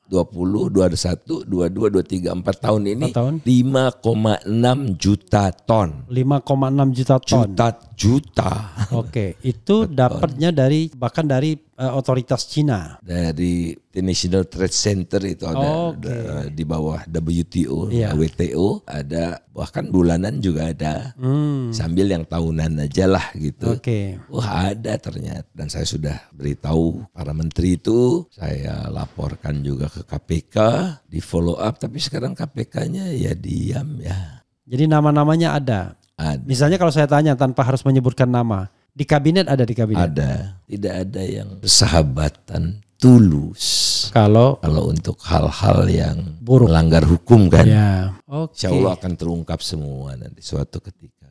20, 21, 22, 23, 4 tahun ini 4 tahun. 5,6 juta ton. 5,6 juta ton. Juta. Oke, itu dapatnya bahkan dari otoritas Cina. Dari International Trade Center itu ada di bawah WTO, WTO ada, bahkan bulanan juga ada. Sambil yang tahunan aja lah gitu. Wah, ada ternyata, dan saya sudah beritahu para menteri itu, saya laporkan juga ke KPK, di follow up, tapi sekarang KPK-nya ya diam ya. Jadi nama-namanya ada. Misalnya kalau saya tanya tanpa harus menyebutkan nama, di kabinet ada di kabinet? Ada, tidak ada yang persahabatan tulus. Kalau untuk hal-hal yang buruk, melanggar hukum kan, Insya Allah akan terungkap semua nanti suatu ketika.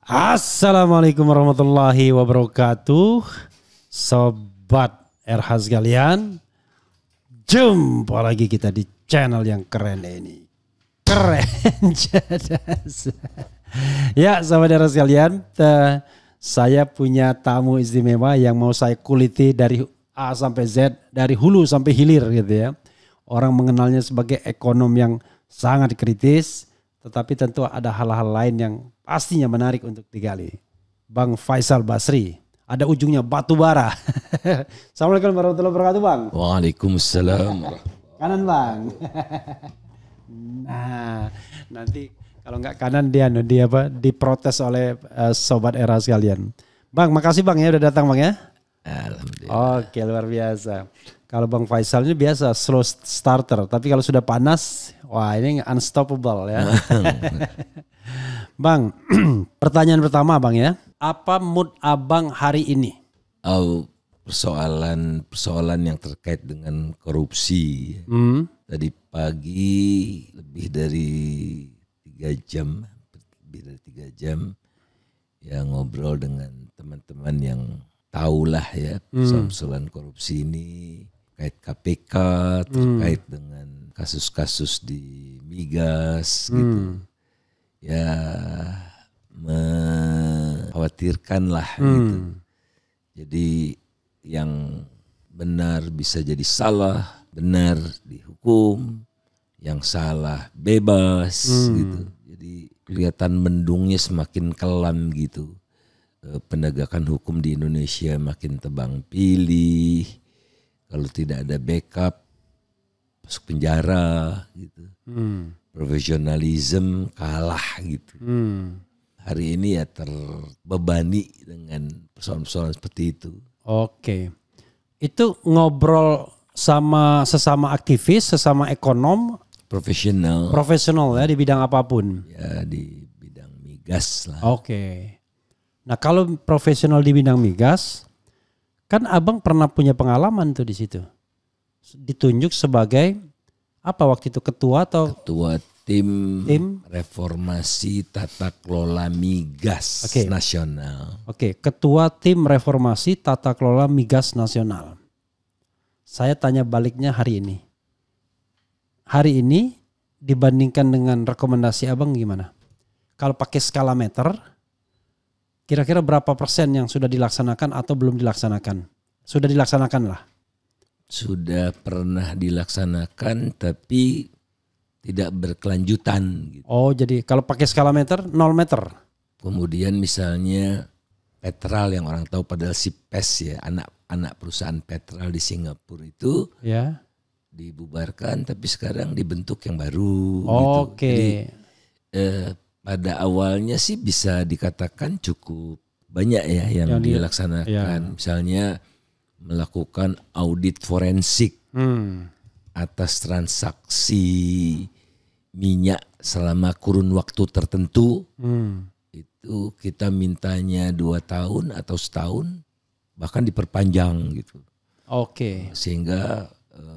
Assalamualaikum warahmatullahi wabarakatuh, sobat RH sekalian. Jumpa lagi kita di channel yang keren ini. Keren cerdas. Ya, sobat RH sekalian, saya punya tamu istimewa yang mau saya kuliti dari A sampai Z, dari hulu sampai hilir gitu ya. Orang mengenalnya sebagai ekonom yang sangat kritis, tetapi tentu ada hal-hal lain yang pastinya menarik untuk digali. Bang Faisal Basri, ada ujungnya batu bara. Assalamualaikum warahmatullahi wabarakatuh, Bang. Waalaikumsalam. Kanan, Bang. Nah, nanti kalau nggak kanan dia diprotes oleh sobat era sekalian. Bang, makasih Bang ya udah datang Bang ya. Alhamdulillah. Oke, luar biasa. Kalau Bang Faisal ini biasa slow starter, tapi kalau sudah panas, wah ini unstoppable ya. Bang, pertanyaan pertama Bang ya, apa mood Abang hari ini? Persoalan yang terkait dengan korupsi. Tadi pagi lebih dari 3 jam ya ngobrol dengan teman-teman yang tahulah ya persoalan korupsi ini, terkait KPK, terkait dengan kasus-kasus di migas gitu. Ya mengkhawatirkan lah gitu. Jadi yang benar bisa jadi salah, benar dihukum, yang salah bebas gitu. Jadi kelihatan mendungnya semakin kelam gitu. Penegakan hukum di Indonesia makin tebang pilih. Kalau tidak ada backup masuk penjara gitu. Profesionalisme kalah gitu. Hari ini ya terbebani dengan persoalan-persoalan seperti itu. Oke. Itu ngobrol sama sesama aktivis, sesama ekonom. Profesional Ya di bidang apapun. Ya di bidang migas lah. Oke. Nah kalau profesional di bidang migas, kan abang pernah punya pengalaman tuh di situ. Ditunjuk sebagai apa waktu itu, ketua atau? Ketua tim reformasi tata kelola migas nasional. Oke, ketua tim reformasi tata kelola migas nasional. Saya tanya baliknya hari ini. Hari ini dibandingkan dengan rekomendasi abang gimana? Kalau pakai skala meter, kira-kira berapa persen yang sudah dilaksanakan atau belum dilaksanakan? Sudah dilaksanakan lah. Sudah pernah dilaksanakan tapi tidak berkelanjutan. Gitu. Oh jadi kalau pakai skala meter 0 meter. Kemudian misalnya Petral yang orang tahu padahal si PES ya, anak perusahaan Petral di Singapura itu dibubarkan tapi sekarang dibentuk yang baru. Gitu. Jadi pada awalnya sih bisa dikatakan cukup banyak ya yang dilaksanakan. Misalnya melakukan audit forensik atas transaksi minyak selama kurun waktu tertentu. Itu kita mintanya 2 tahun atau setahun, bahkan diperpanjang gitu. Sehingga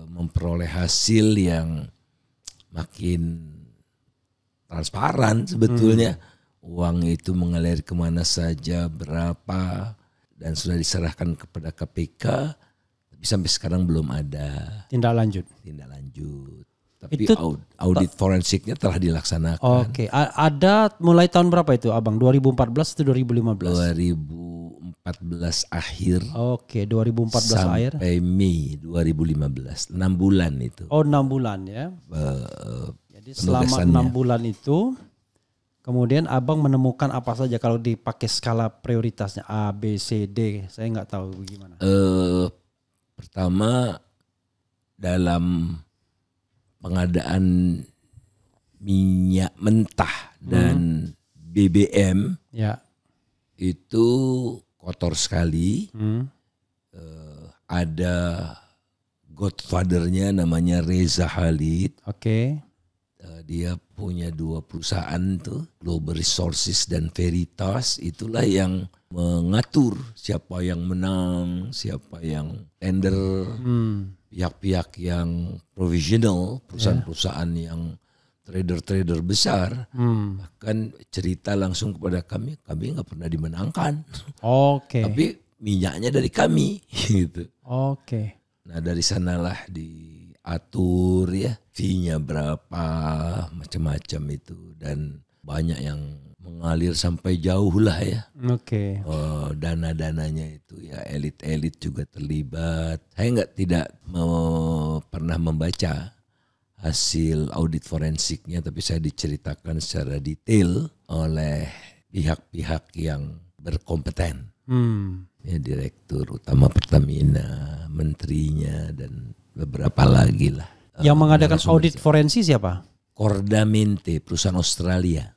memperoleh hasil yang makin transparan sebetulnya. Uang itu mengalir kemana saja, berapa, dan sudah diserahkan kepada KPK, tapi sampai sekarang belum ada tindak lanjut. Tapi itu, audit forensiknya telah dilaksanakan. Ada mulai tahun berapa itu abang? 2014 atau 2015? 2014 akhir. 2014 akhir. Sampai Mei 2015, 6 bulan itu. 6 bulan ya. Jadi selama 6 bulan itu, kemudian abang menemukan apa saja kalau dipakai skala prioritasnya A, B, C, D. Saya nggak tahu bagaimana. Pertama dalam pengadaan minyak mentah dan BBM itu kotor sekali. Ada godfathernya namanya Reza Khalid. Dia punya 2 perusahaan tuh, Global Resources dan Veritas. Itulah yang mengatur siapa yang menang, siapa yang tender, pihak-pihak yang provisional, perusahaan-perusahaan yang trader-trader besar. Bahkan cerita langsung kepada kami nggak pernah dimenangkan. Tapi minyaknya dari kami gitu. Nah dari sanalah diatur ya, fee-nya berapa, macam-macam itu, dan banyak yang mengalir sampai jauh lah ya. Dana-dananya itu ya, elit-elit juga terlibat. Saya tidak pernah membaca hasil audit forensiknya, tapi saya diceritakan secara detail oleh pihak-pihak yang berkompeten. Ya, Direktur Utama Pertamina, menterinya, dan beberapa lagi lah. Yang mengadakan audit forensik siapa? Cordamente, perusahaan Australia.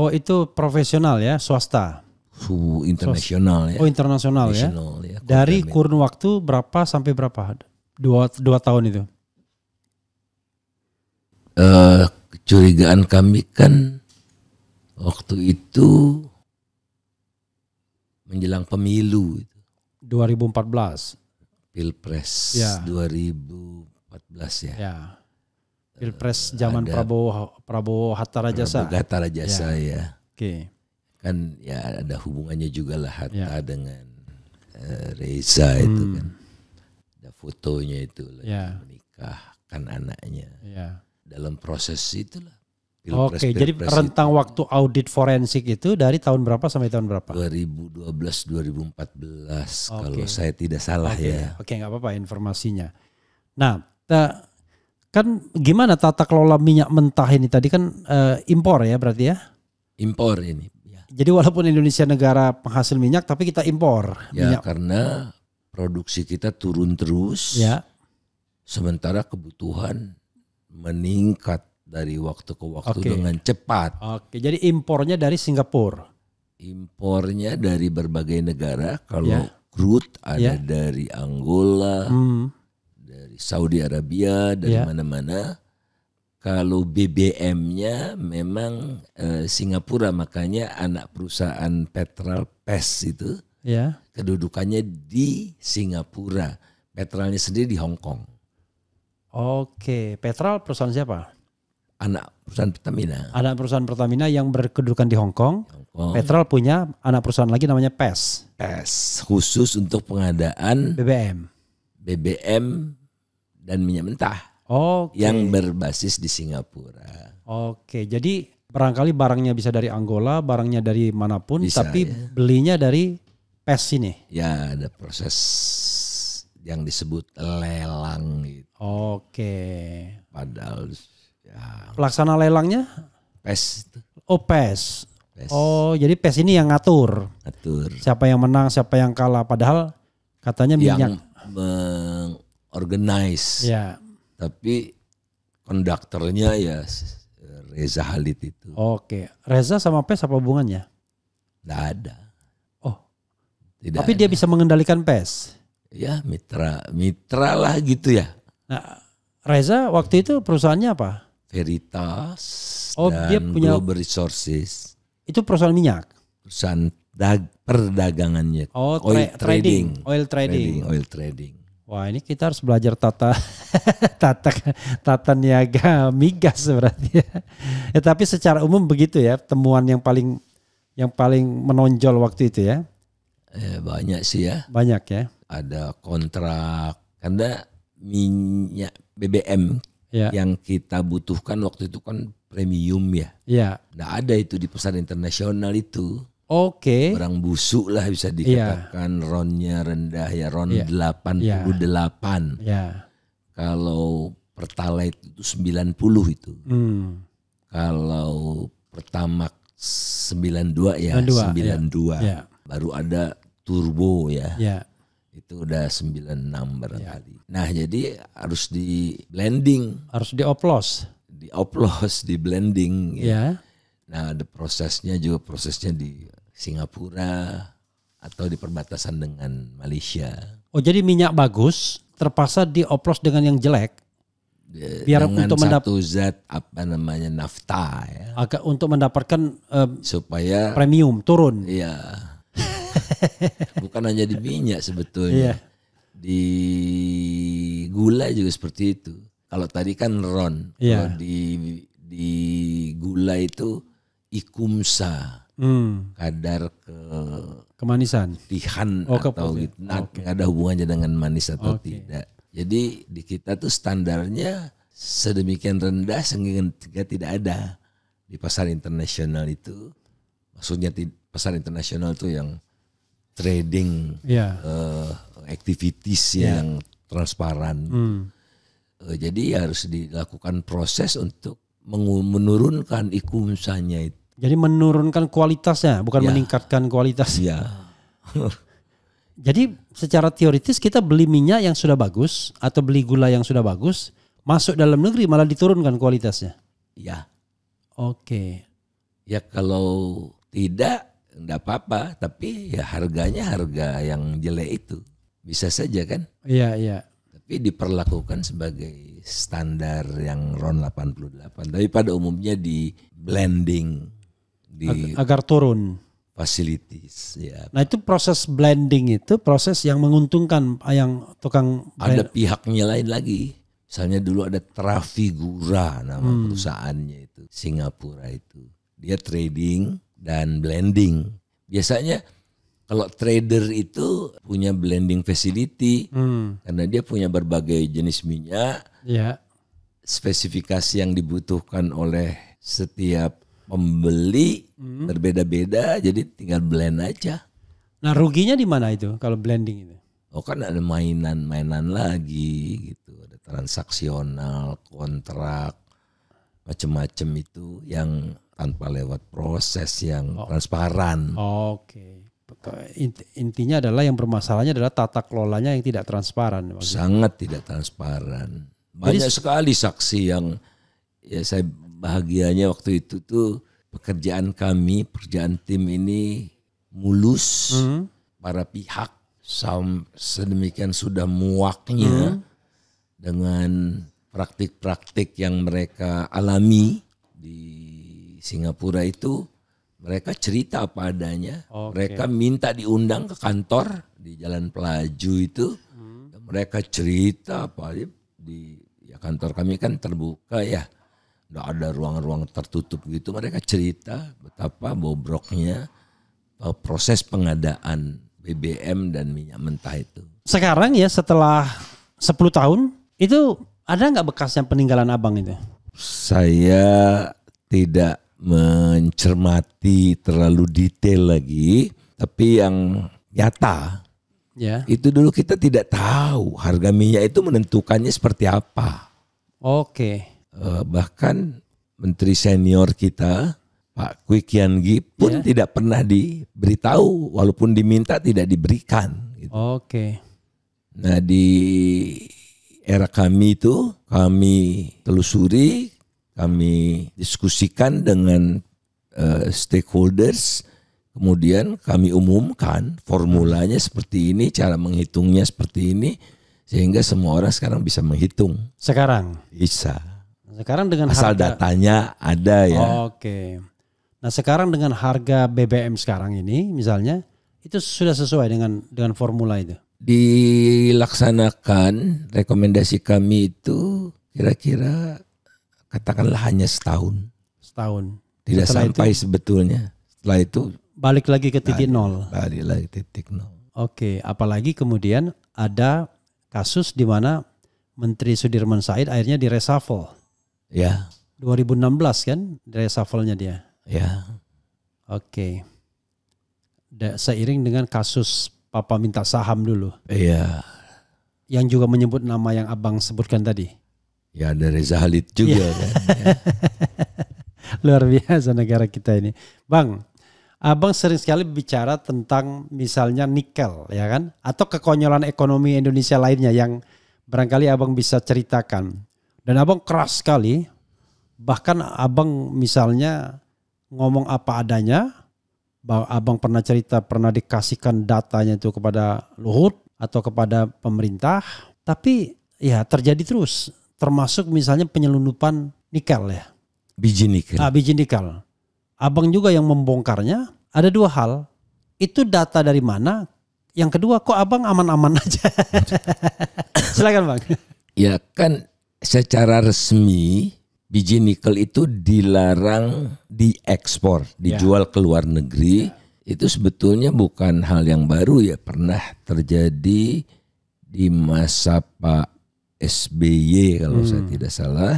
Itu profesional ya, swasta. Internasional ya. Internasional ya. Dari kurun waktu berapa sampai berapa? 2 tahun itu. Kecurigaan kami kan waktu itu menjelang pemilu. 2014. Pilpres 2014 ya. Pilpres zaman Prabowo Hatta Rajasa. Hatta Rajasa ya. Kan ya ada hubungannya juga lah Hatta dengan Reza itu kan. Ada fotonya itu lagi menikahkan anaknya. Dalam proses itulah. Jadi rentang waktu audit forensik itu dari tahun berapa sampai tahun berapa? 2012-2014 kalau saya tidak salah ya. Nggak apa-apa informasinya. Nah, kan gimana tata kelola minyak mentah ini tadi kan impor ya berarti ya? Impor ini. Ya. Jadi walaupun Indonesia negara penghasil minyak tapi kita impor. Ya minyak. Karena produksi kita turun terus. Ya. Sementara kebutuhan meningkat dari waktu ke waktu dengan cepat. Jadi impornya dari Singapura. Impornya dari berbagai negara. Kalau crude ada dari Angola, dari Saudi Arabia, dari mana-mana. Kalau BBM-nya memang Singapura, makanya anak perusahaan Petrol PES itu kedudukannya di Singapura. Petrolnya sendiri di Hong Kong. Oke, Petrol perusahaan siapa? Anak perusahaan Pertamina. Anak perusahaan Pertamina yang berkedudukan di Hong Kong. Petrol punya anak perusahaan lagi namanya PES. PES khusus untuk pengadaan BBM dan minyak mentah. Yang berbasis di Singapura. Oke, jadi barangkali barangnya bisa dari Angola, barangnya dari manapun, bisa, tapi belinya dari PES ini. Ya, ada proses yang disebut lelang gitu. Oke. Padahal ya. Pelaksana lelangnya? PES itu. PES. Jadi PES ini yang ngatur. Siapa yang menang, siapa yang kalah. Padahal katanya minyak. Yang mengorganize. Ya. Tapi konduktornya ya Reza Khalid itu. Oke. Reza sama PES apa hubungannya? Nggak ada. Tidak tapi ada. Dia bisa mengendalikan PES? Ya mitra lah gitu ya. Nah, Reza waktu itu perusahaannya apa? Veritas dan dia punya Global Resources. Itu perusahaan minyak? Perusahaan perdagangannya. Oil trading. Wah, ini kita harus belajar tata niaga migas berarti ya. Tapi secara umum begitu ya, temuan yang paling menonjol waktu itu ya. Banyak sih ya. Banyak ya. Ada kontrak karena minyak BBM yang kita butuhkan waktu itu kan premium ya. Iya. Nggak ada itu di pasar internasional itu. Oke. Barang busuk lah bisa dikatakan, RON-nya rendah ya, RON 88. Ya. Kalau Pertalite itu 90 itu. Kalau Pertamax 92 ya, 92. Ya. Baru ada turbo ya. Itu udah 96 barangkali. Nah, jadi harus di blending, harus dioplos, di blending ya. Nah, ada prosesnya di Singapura atau di perbatasan dengan Malaysia. Jadi minyak bagus terpaksa dioplos dengan yang jelek. Biar dengan untuk satu zat nafta ya. Untuk mendapatkan supaya premium turun. Iya. Bukan hanya di minyak sebetulnya. Di gula juga seperti itu. Kalau tadi kan RON, kalau di gula itu ikumsa. Kadar kemanisan, tihan atau gitu. Nggak ada hubungannya dengan manis atau tidak. Jadi di kita tuh standarnya sedemikian rendah sehingga tidak ada di pasar internasional itu. Maksudnya pasar internasional tuh yang trading activities yang transparan. Jadi harus dilakukan proses untuk menurunkan ikumsanya itu. Jadi menurunkan kualitasnya, bukan meningkatkan kualitasnya. Jadi secara teoritis kita beli minyak yang sudah bagus atau beli gula yang sudah bagus, masuk dalam negeri malah diturunkan kualitasnya. Ya. Oke. Ya kalau tidak, enggak apa-apa. Tapi ya harganya harga yang jelek itu. Bisa saja kan? Iya. Tapi diperlakukan sebagai standar yang RON 88. Tapi pada umumnya di blending. Agar turun facilities ya. Nah itu proses blending itu proses yang menguntungkan yang tukang ada pihaknya lain lagi. Misalnya dulu ada Trafigura nama perusahaannya itu Singapura itu. Dia trading dan blending. Biasanya kalau trader itu punya blending facility karena dia punya berbagai jenis minyak. Spesifikasi yang dibutuhkan oleh setiap pembeli berbeda-beda, jadi tinggal blend aja. Nah ruginya di mana itu kalau blending itu? Kan ada mainan lagi gitu, ada transaksional, kontrak, macam-macam itu yang tanpa lewat proses yang transparan. Oke. Intinya adalah yang bermasalahnya adalah tata kelolanya yang tidak transparan. Sangat tidak transparan. Banyak sekali saksi yang ya saya bahagianya waktu itu tuh pekerjaan tim ini mulus. Para pihak sedemikian sudah muaknya dengan praktik-praktik yang mereka alami di Singapura itu, mereka cerita apa adanya. Mereka minta diundang ke kantor di Jalan Pelaju itu. Mereka cerita apa di kantor kami kan terbuka ya. Nggak ada ruang-ruang tertutup gitu. Mereka cerita betapa bobroknya proses pengadaan BBM dan minyak mentah itu. Sekarang ya setelah 10 tahun itu ada nggak bekasnya peninggalan abang itu? Saya tidak mencermati terlalu detail lagi, tapi yang nyata itu dulu kita tidak tahu harga minyak itu menentukannya seperti apa. Bahkan menteri senior kita Pak Kwi Kian Gi pun tidak pernah diberitahu, walaupun diminta tidak diberikan. Gitu. Nah di era kami itu kami telusuri, kami diskusikan dengan stakeholders, kemudian kami umumkan formulanya seperti ini, cara menghitungnya seperti ini, sehingga semua orang sekarang bisa menghitung. Sekarang? Bisa. Sekarang dengan asal datanya ada ya. Nah sekarang dengan harga BBM sekarang ini misalnya, itu sudah sesuai dengan formula itu? Dilaksanakan rekomendasi kami itu kira-kira katakanlah hanya setahun. Tidak setelah sampai itu, sebetulnya. Setelah itu balik lagi ke titik nol. Balik lagi titik nol. Apalagi kemudian ada kasus di mana Menteri Sudirman Said akhirnya di reshuffle. 2016 kan reshuffle-nya dia. Seiring dengan kasus Papa minta saham dulu. Yang juga menyebut nama yang abang sebutkan tadi. Ya ada Reza Halid juga kan. Luar biasa negara kita ini. Bang, abang sering sekali bicara tentang misalnya nikel ya kan. Atau kekonyolan ekonomi Indonesia lainnya yang barangkali abang bisa ceritakan. Dan abang keras sekali. Bahkan abang misalnya ngomong apa adanya. Abang pernah cerita pernah dikasihkan datanya itu kepada Luhut atau kepada pemerintah. Tapi ya terjadi terus. Termasuk misalnya penyelundupan nikel ya. Biji nikel. Biji nikel. Abang juga yang membongkarnya. Ada dua hal. Itu data dari mana? Yang kedua kok abang aman-aman aja. Silakan bang. Ya kan secara resmi biji nikel itu dilarang diekspor. Dijual ke luar negeri. Itu sebetulnya bukan hal yang baru ya. Pernah terjadi di masa Pak SBY kalau saya tidak salah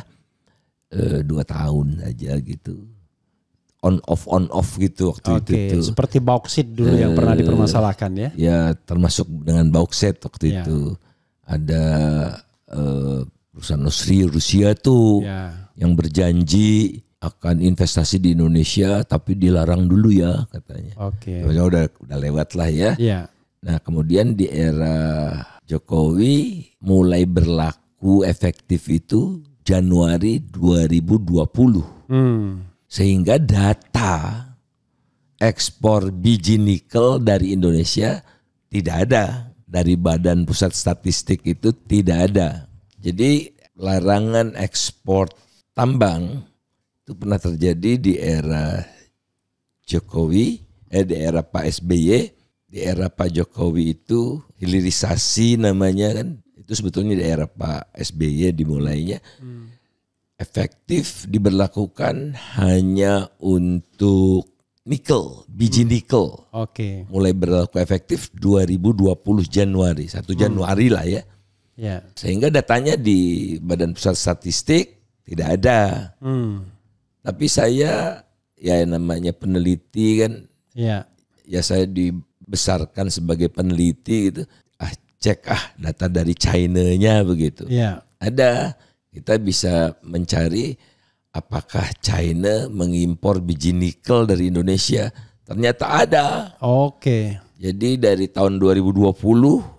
2 tahun aja gitu, on off gitu waktu itu. Seperti bauksit dulu yang pernah dipermasalahkan ya? Ya termasuk dengan bauksit waktu itu ada perusahaan Rusia tuh yang berjanji akan investasi di Indonesia tapi dilarang dulu ya katanya. Udah lewat lah ya. Nah kemudian di era Jokowi mulai berlaku efektif itu Januari 2020. Sehingga data ekspor biji nikel dari Indonesia tidak ada. Dari Badan Pusat Statistik itu tidak ada. Jadi larangan ekspor tambang itu pernah terjadi di era Jokowi, di era Pak SBY. Di era Pak Jokowi itu hilirisasi namanya kan, itu sebetulnya di era Pak SBY dimulainya. Efektif diberlakukan hanya untuk nikel, biji nikel. Mulai berlaku efektif 2020 Januari, 1 Januari lah ya. Sehingga datanya di Badan Pusat Statistik tidak ada. Tapi saya ya namanya peneliti kan, ya saya dibesarkan sebagai peneliti gitu. Cek data dari China-nya begitu. Ada, kita bisa mencari apakah China mengimpor biji nikel dari Indonesia. Ternyata ada. Jadi dari tahun 2020,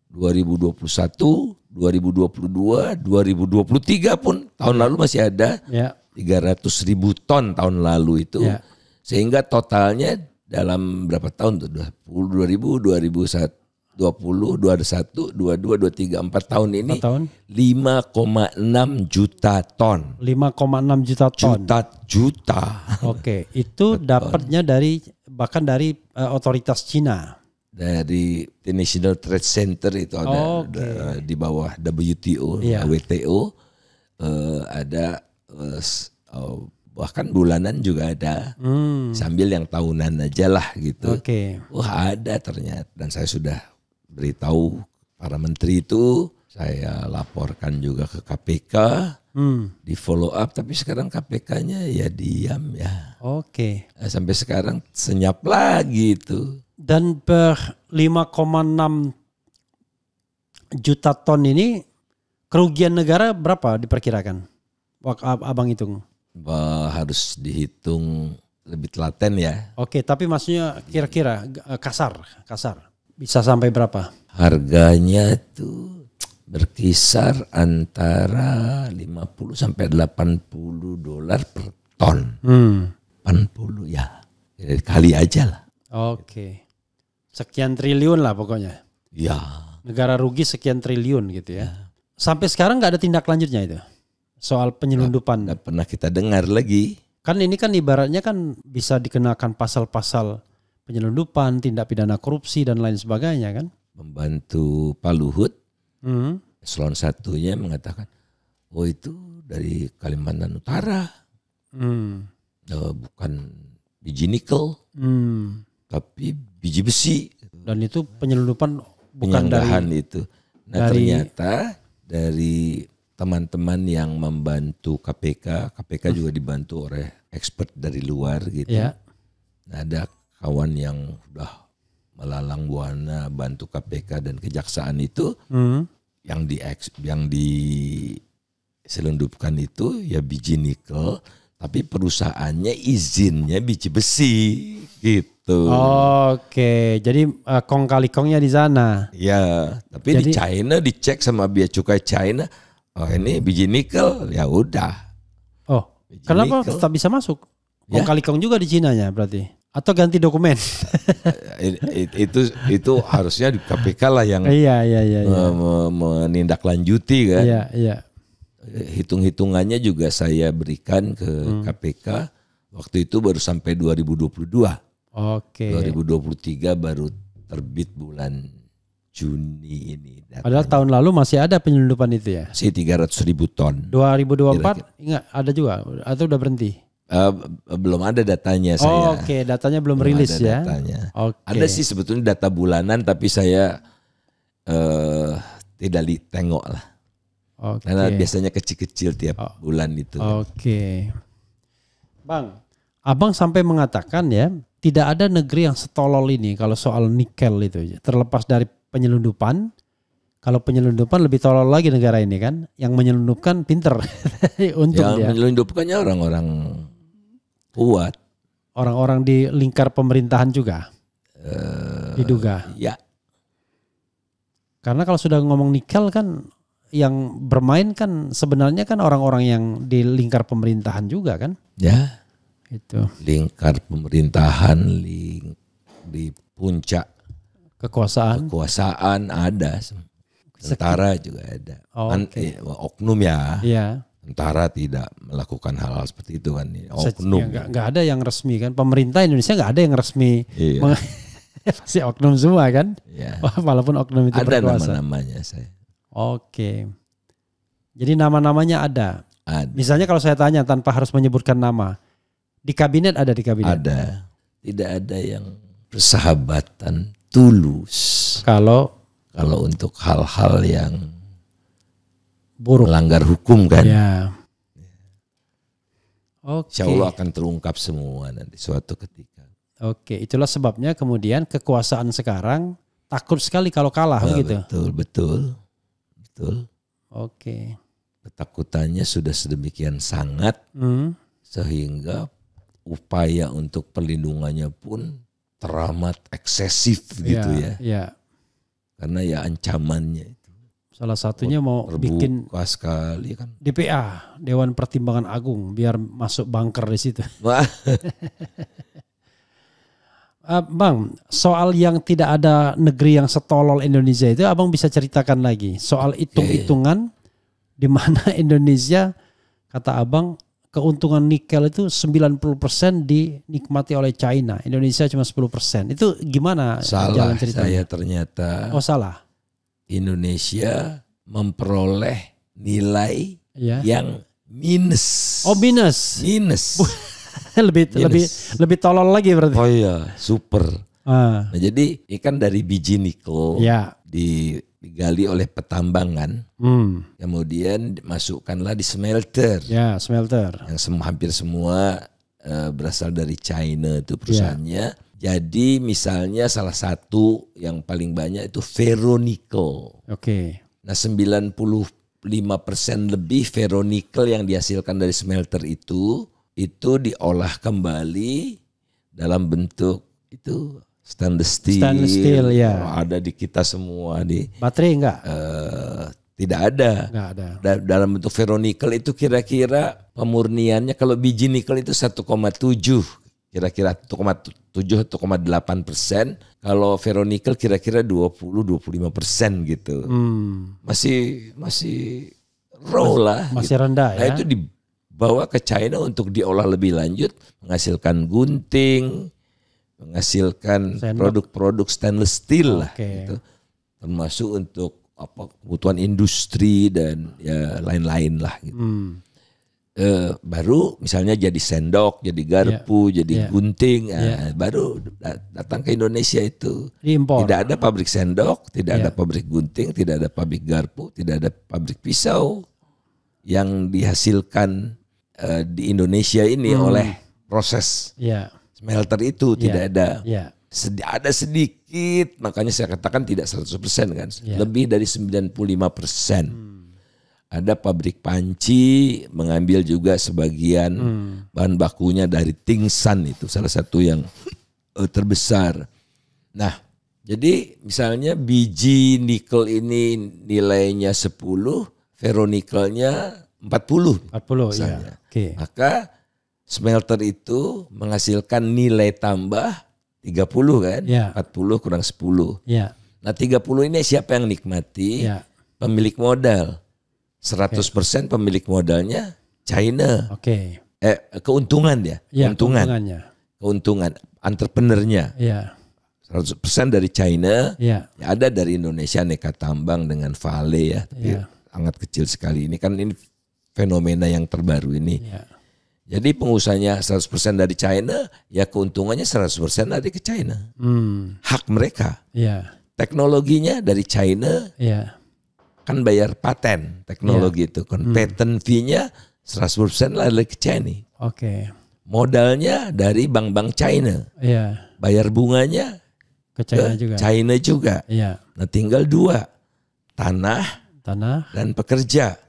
2021, 2022, 2023 pun tahun lalu masih ada 300.000 ton tahun lalu itu. Sehingga totalnya dalam berapa tahun tuh? 2000, 2001, 20, 21, 22, 23, 4 tahun ini 4 tahun? 5,6 juta ton. 5,6 juta ton. Juta. Oke, itu dapatnya bahkan dari otoritas Cina. Dari International Trade Center itu ada di bawah WTO, WTO ada bahkan bulanan juga ada. Sambil yang tahunan aja lah gitu. Wah ada ternyata, dan saya sudah beritahu para menteri itu, saya laporkan juga ke KPK, di follow up, tapi sekarang KPK-nya ya diam ya. Sampai sekarang senyap lagi itu. Dan per 5,6 juta ton ini kerugian negara berapa diperkirakan? Abang hitung. Harus dihitung lebih telaten ya. Tapi maksudnya kira-kira kasar. Bisa sampai berapa? Harganya tuh berkisar antara 50 sampai 80 dolar per ton. 80 ya. Kali aja lah. Sekian triliun lah pokoknya. Ya. Negara rugi sekian triliun gitu ya. Sampai sekarang nggak ada tindak lanjutnya itu? Soal penyelundupan. Nggak pernah kita dengar lagi. Kan ini kan ibaratnya kan bisa dikenakan pasal-pasal penyelundupan, tindak pidana korupsi dan lain sebagainya kan. Membantu Pak Luhut, eselon satunya mengatakan, oh itu dari Kalimantan Utara, bukan biji nikel, tapi biji besi. Dan itu penyelundupan bukan dari itu. Nah ternyata dari teman-teman yang membantu KPK juga dibantu oleh expert dari luar gitu. Nah, ada kawan yang udah melalang buana bantu KPK dan kejaksaan itu, yang diselundupkan itu ya biji nikel, tapi perusahaannya izinnya biji besi gitu. Jadi kong kali kongnya di sana. Ya, tapi di China dicek sama bea cukai China, oh ini biji nikel, ya udah. Kenapa tetap bisa masuk? Kong kali kong juga di Cina-nya berarti? Atau ganti dokumen? itu harusnya di KPK lah yang menindaklanjuti kan. Hitung-hitungannya juga saya berikan ke KPK. Waktu itu baru sampai 2022. 2023 baru terbit bulan Juni ini. Padahal tahun lalu masih ada penyelundupan itu ya? Masih 300.000 ton. 2024 ingat ada juga atau udah berhenti? Belum ada datanya saya. Datanya belum rilis ya. Datanya. Ada sih sebetulnya data bulanan, tapi saya tidak tengok lah. Karena biasanya kecil-kecil tiap bulan itu. Bang, abang sampai mengatakan ya, tidak ada negeri yang setolol ini kalau soal nikel itu. Terlepas dari penyelundupan, kalau penyelundupan lebih tolol lagi negara ini kan. Yang menyelundupkan pinter. Untung yang menyelundupkannya orang-orang kuat. Orang-orang di lingkar pemerintahan juga diduga. Ya. Karena kalau sudah ngomong nikel kan yang bermain kan sebenarnya kan orang-orang yang di lingkar pemerintahan juga kan. Ya. Itu. Lingkar pemerintahan, di puncak kekuasaan ada. Tentara juga ada. Oknum ya. Iya. Tentara tidak melakukan hal-hal seperti itu kan. Oknum. Nggak ada yang resmi kan. Pemerintah Indonesia nggak ada yang resmi. Iya. Pasti oknum semua kan. Iya. Walaupun oknum itu ada berkuasa. Ada nama-namanya saya. Jadi nama-namanya ada. Misalnya kalau saya tanya tanpa harus menyebutkan nama. Di kabinet ada di kabinet? Ada. Tidak ada yang persahabatan tulus. Kalau untuk hal-hal yang buruk, melanggar hukum kan. Ya. Insya Allah akan terungkap semua nanti suatu ketika. Itulah sebabnya kemudian kekuasaan sekarang takut sekali kalau kalah begitu. Betul. Ketakutannya sudah sedemikian sangat sehingga upaya untuk perlindungannya pun teramat eksesif gitu ya. Karena ya ancamannya itu. Salah satunya mau bikin sekali kan. DPA, Dewan Pertimbangan Agung, biar masuk bunker di situ. Bang, soal yang tidak ada negeri yang setolol Indonesia itu abang bisa ceritakan lagi. Soal hitung-hitungan di mana Indonesia, kata abang, keuntungan nikel itu 90% dinikmati oleh China. Indonesia cuma 10%. Itu gimana jalan ceritanya? Saya ternyata. Oh salah. Indonesia memperoleh nilai yang minus. Oh minus. lebih tolol lagi berarti. Oh iya, super. Nah, jadi ikan dari biji nikel digali oleh petambangan, kemudian dimasukkanlah di smelter. Ya, smelter. Yang hampir semua berasal dari China itu perusahaannya. Jadi misalnya salah satu yang paling banyak itu ferronikel. Oke. Nah 95% lebih ferronikel yang dihasilkan dari smelter itu diolah kembali dalam bentuk itu stainless steel. Stainless steel ya. Ada di kita semua di. Baterai enggak? Tidak ada. Enggak ada. Dalam bentuk ferronikel itu kira-kira pemurniannya kalau biji nikel itu 1,7, kira-kira 1,7 1,8%. Kalau ferronikel kira-kira 20-25% gitu. Masih raw lah. Masih gitu. rendah ya. Nah itu dibawa ke China untuk diolah lebih lanjut, menghasilkan gunting, menghasilkan produk-produk stainless steel lah gitu. Termasuk untuk kebutuhan industri dan ya lain-lain lah gitu. Baru misalnya jadi sendok, jadi garpu, jadi gunting, baru datang ke Indonesia itu. Diimpor. Tidak ada pabrik sendok, tidak ada pabrik gunting, tidak ada pabrik garpu, tidak ada pabrik pisau yang dihasilkan di Indonesia ini oleh proses smelter itu tidak ada. Ada sedikit, makanya saya katakan tidak 100% kan, lebih dari 95%. Ada pabrik panci mengambil juga sebagian bahan bakunya dari Tingsan, itu salah satu yang terbesar. Nah, jadi misalnya biji nikel ini nilainya 10, ferronikelnya 40 misalnya. Maka smelter itu menghasilkan nilai tambah 30 kan, 40 kurang 10. Nah 30 ini siapa yang nikmati? Pemilik modal. 100% pemilik modalnya China. Keuntungan ya, keuntungan entrepreneurnya. 100% dari China. Ada dari Indonesia Aneka Tambang dengan Vale ya, tapi sangat kecil sekali. Ini kan fenomena yang terbaru ini. Jadi pengusahanya 100% dari China, ya keuntungannya 100% dari ke China. Hak mereka. Teknologinya dari China. Kan bayar paten teknologi itu kan. Patent fee-nya 100% lari ke China. Modalnya dari bank-bank China. Bayar bunganya ke China juga. Nah tinggal dua, tanah dan pekerja.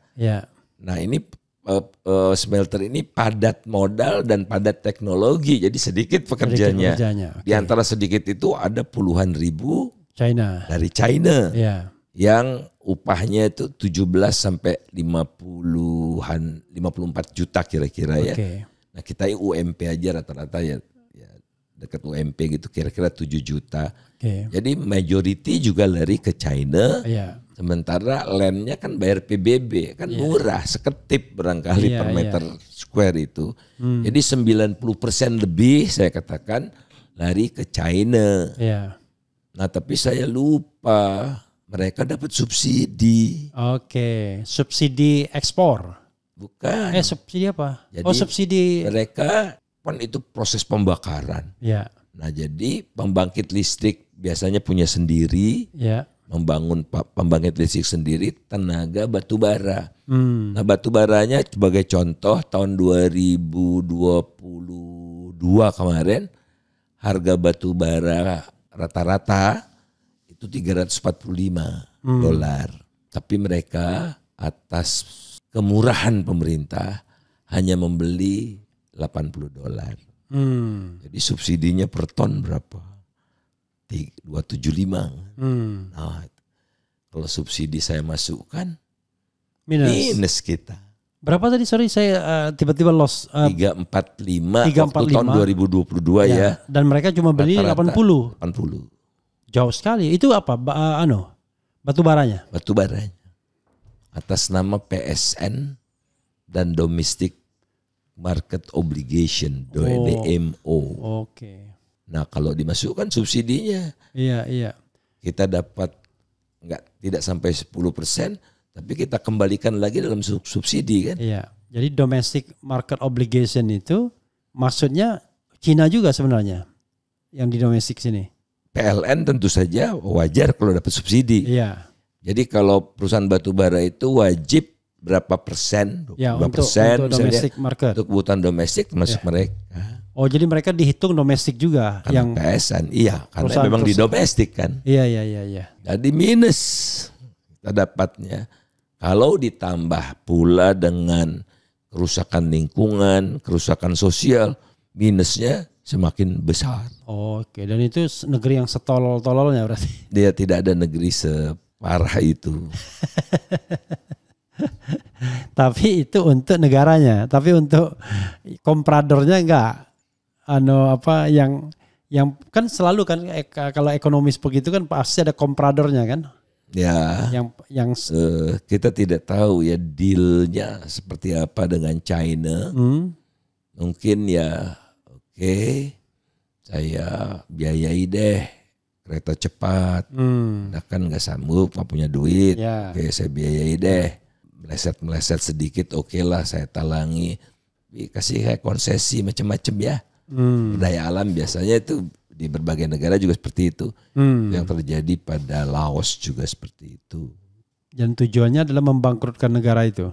Nah ini smelter ini padat modal dan padat teknologi, jadi sedikit pekerjanya. Di antara sedikit itu ada puluhan ribu dari China yang upahnya itu 17 sampai 54 juta kira-kira ya. Nah kita UMP aja rata-rata ya dekat UMP gitu kira-kira 7 juta. Jadi majority juga lari ke China. Sementara landnya kan bayar PBB kan murah, seketip barangkali per meter square itu. Jadi 90% lebih saya katakan lari ke China. Nah tapi saya lupa mereka dapat subsidi. Subsidi ekspor? Bukan. Subsidi apa? Jadi subsidi. Mereka kan itu proses pembakaran. Nah jadi pembangkit listrik biasanya punya sendiri. Membangun pembangkit listrik sendiri tenaga batu bara. Nah batu baranya sebagai contoh tahun 2022 kemarin harga batu bara rata-rata itu $345. Tapi mereka atas kemurahan pemerintah hanya membeli $80. Jadi subsidinya per ton berapa? 275. Nah, kalau subsidi saya masukkan minus kita. Berapa tadi? Sorry, saya tiba-tiba lost. 345 waktu tahun 2022 ya. Dan mereka cuma beli Rata-rata 80. Jauh sekali. Itu apa? Batu baranya? Batu baranya. Atas nama PSN dan Domestic Market Obligation, DMO. Oke. Nah, kalau dimasukkan subsidinya. Iya. Kita dapat tidak sampai 10%. Tapi kita kembalikan lagi dalam subsidi kan. Iya. Jadi domestic market obligation itu maksudnya Cina juga sebenarnya yang di domestik sini. PLN tentu saja wajar kalau dapat subsidi. Iya. Jadi kalau perusahaan batubara itu wajib berapa persen, 25% untuk domestic market. Untuk kebutuhan domestik masuk mereka. Oh, jadi mereka dihitung domestik juga. Karena yang PSN, iya. Karena memang di domestik kan. Iya. Jadi minus kita dapatnya. Kalau ditambah pula dengan kerusakan lingkungan, kerusakan sosial, minusnya semakin besar. Oke, dan itu negeri yang setolol-tololnya berarti. Dia tidak ada negeri separah itu. Tapi itu untuk negaranya, tapi untuk kompradornya enggak. Yang kan selalu kan kalau ekonomis begitu kan pasti ada kompradornya kan. Ya, yang kita tidak tahu ya dealnya seperti apa dengan China. Mungkin ya oke, saya biayai deh kereta cepat. Nah kan nggak sanggup, nggak punya duit. Oke, saya biayai deh. Meleset sedikit, oke lah saya talangi. Kasih kayak konsesi macam-macam ya. Daya alam biasanya itu di berbagai negara juga seperti itu. Yang terjadi pada Laos juga seperti itu. Dan tujuannya adalah membangkrutkan negara itu?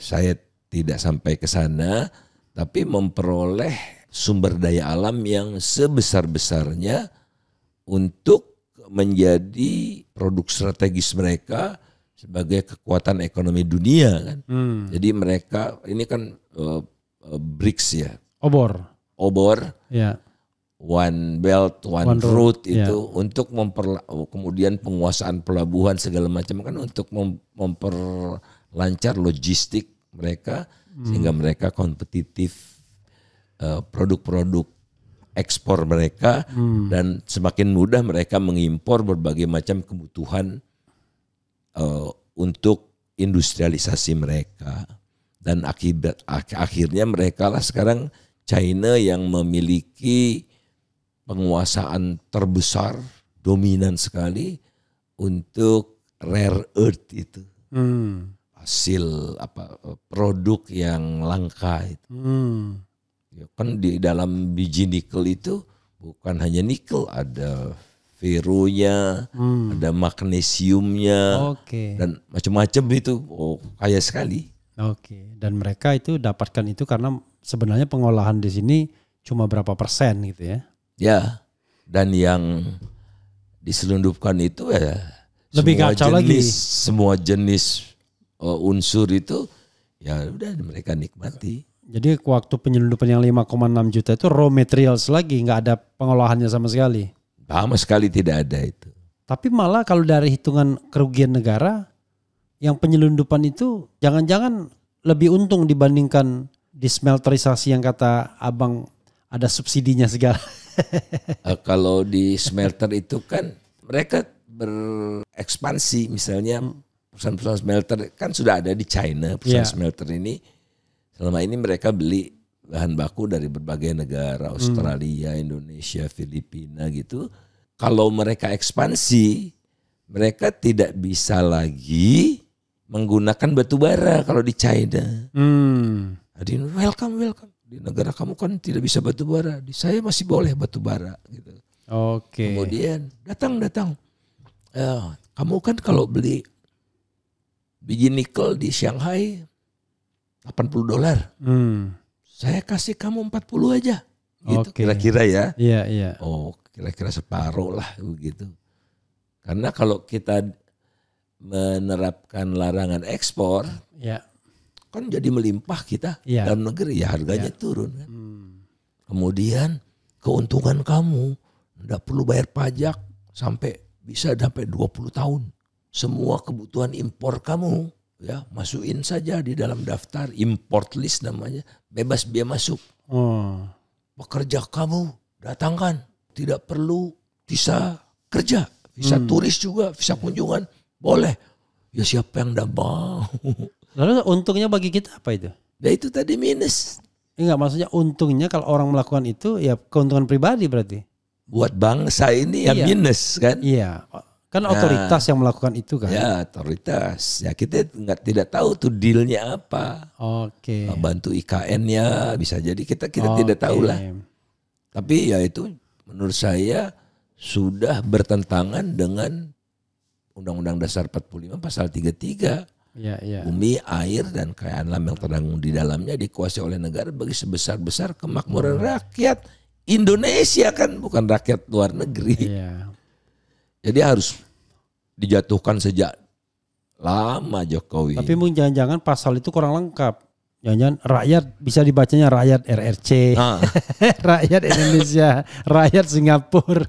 Saya tidak sampai ke sana, tapi memperoleh sumber daya alam yang sebesar-besarnya untuk menjadi produk strategis mereka sebagai kekuatan ekonomi dunia kan. Jadi mereka ini kan BRICS ya. Obor. Ya. One Belt, One Road itu untuk kemudian penguasaan pelabuhan segala macam kan untuk memperlancar logistik mereka sehingga mereka kompetitif produk-produk ekspor mereka dan semakin mudah mereka mengimpor berbagai macam kebutuhan untuk industrialisasi mereka dan akhirnya mereka lah sekarang China yang memiliki penguasaan terbesar, dominan sekali untuk rare earth itu. Hasil produk yang langka itu. Ya kan di dalam biji nikel itu bukan hanya nikel, ada feronya, ada magnesiumnya, dan macam-macam itu. Kaya sekali. Dan mereka itu dapatkan itu karena sebenarnya pengolahan di sini cuma berapa persen gitu ya. Ya, dan yang diselundupkan itu ya lebih kacau lagi. Semua jenis unsur itu ya udah mereka nikmati. Jadi waktu penyelundupan yang 5,6 juta itu raw materials lagi, nggak ada pengolahannya sama sekali. Sama sekali tidak ada itu. Tapi malah kalau dari hitungan kerugian negara, yang penyelundupan itu jangan-jangan lebih untung dibandingkan dismelterisasi yang kata abang ada subsidinya segala. Kalau di smelter itu kan mereka berekspansi, misalnya perusahaan-perusahaan smelter kan sudah ada di China, perusahaan smelter ini selama ini mereka beli bahan baku dari berbagai negara, Australia, Indonesia, Filipina gitu. Kalau mereka ekspansi, mereka tidak bisa lagi menggunakan batu bara kalau di China. Jadi welcome. Di negara kamu kan tidak bisa batu bara, di saya masih boleh batu bara gitu. Kemudian datang. Kamu kan kalau beli biji nikel di Shanghai $80. Saya kasih kamu 40 aja. Gitu kira-kira ya. Iya. Kira-kira separuh lah begitu. Karena kalau kita menerapkan larangan ekspor, kan jadi melimpah kita dalam negeri, ya harganya turun kan. Kemudian keuntungan kamu tidak perlu bayar pajak bisa sampai 20 tahun. Semua kebutuhan impor kamu ya masukin saja di dalam daftar import list namanya, bebas biaya masuk. Pekerja kamu datangkan, tidak perlu visa kerja, visa turis juga, visa kunjungan boleh. Ya siapa yang enggak mau? Lalu untungnya bagi kita apa itu? Ya itu tadi minus. Enggak, maksudnya untungnya kalau orang melakukan itu ya keuntungan pribadi berarti. Buat bangsa ini ya minus kan? Iya, kan otoritas yang melakukan itu kan? Ya otoritas. Ya kita tidak tahu tuh dealnya apa. Oke. Bantu IKN-nya bisa jadi kita tidak tahu lah. Tapi ya itu menurut saya sudah bertentangan dengan Undang-Undang Dasar 45 pasal 33. Bumi, air, dan kekayaan alam yang terkandung di dalamnya dikuasai oleh negara bagi sebesar-besar kemakmuran rakyat Indonesia kan, bukan rakyat luar negeri. Jadi harus dijatuhkan sejak lama Jokowi. Tapi mungkin jangan-jangan pasal itu kurang lengkap. Jangan-jangan rakyat bisa dibacanya rakyat RRC, rakyat Indonesia, rakyat Singapura.